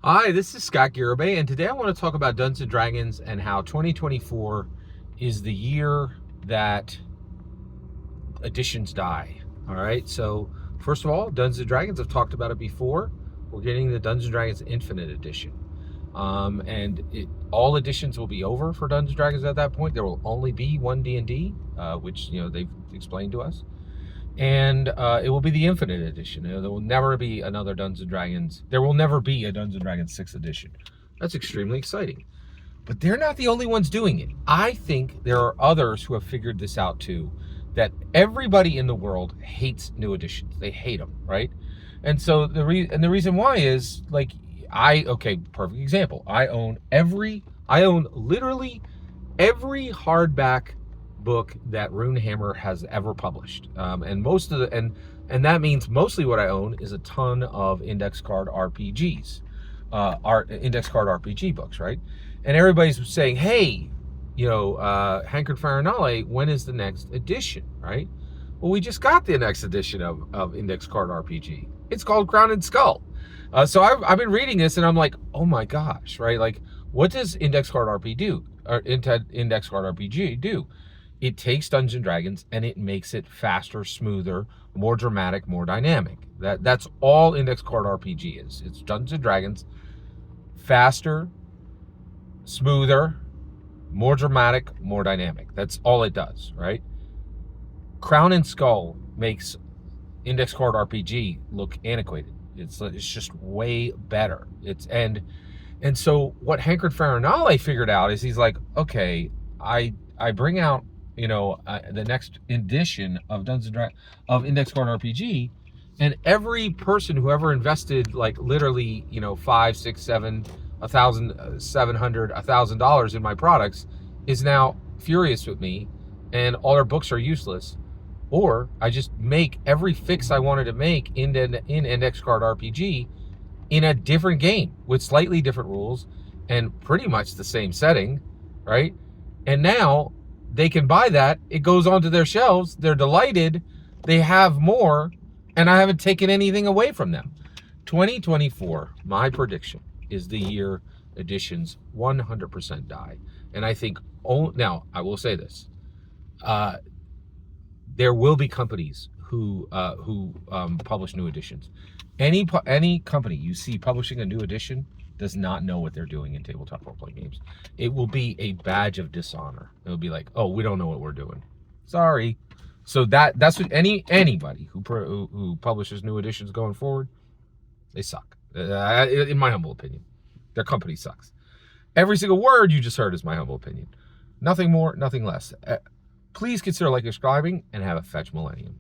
Hi, this is Scott Garibay, and today I want to talk about Dungeons & Dragons and how 2024 is the year that editions die. All right, so first of all, Dungeons & Dragons, I've talked about it before. We're getting the Dungeons & Dragons Infinite Edition. All editions will be over for Dungeons & Dragons at that point. There will only be one D&D, which they've explained to us. And it will be the Infinite Edition. There will never be another Dungeons and Dragons. There will never be a Dungeons and Dragons 6th edition. That's extremely exciting. But they're not the only ones doing it. I think there are others who have figured this out too. That everybody in the world hates new editions. They hate them, right? And so the reason why is perfect example. I own literally every hardback book that Runehammer has ever published, and that means mostly what I own is a ton of index card RPGs, index card RPG books, right? And everybody's saying, hey, Hankard Farinale, when is the next edition, right? Well, we just got the next edition of index card RPG. It's called Crown and Skull. So I've been reading this and I'm like, oh my gosh, right? Like, what does index card RPG do? Or index card RPG do? It takes Dungeons & Dragons and it makes it faster, smoother, more dramatic, more dynamic. That's all index card RPG is. It's Dungeons & Dragons, faster, smoother, more dramatic, more dynamic. That's all it does, right? Crown and Skull makes index card RPG look antiquated. It's just way better. And so what Hankard Farinale figured out is he's like, okay, I bring out the next edition of of Index Card RPG, and every person who ever invested like literally $5, $6, $7, $1,700, $1,000 in my products is now furious with me, and all their books are useless. Or I just make every fix I wanted to make in Index Card RPG in a different game with slightly different rules and pretty much the same setting, right? And now they can buy that. It goes onto their shelves. They're delighted. They have more, and I haven't taken anything away from them. 2024, my prediction, is the year editions 100% die. And I think, now, I will say this. There will be companies who publish new editions. Any company you see publishing a new edition does not know what they're doing in tabletop role-playing games. It will be a badge of dishonor. It'll be like, oh, we don't know what we're doing. Sorry. So that's what anybody who publishes new editions going forward, they suck. In my humble opinion, their company sucks. Every single word you just heard is my humble opinion. Nothing more, nothing less. Please consider subscribing, and have a fetch millennium.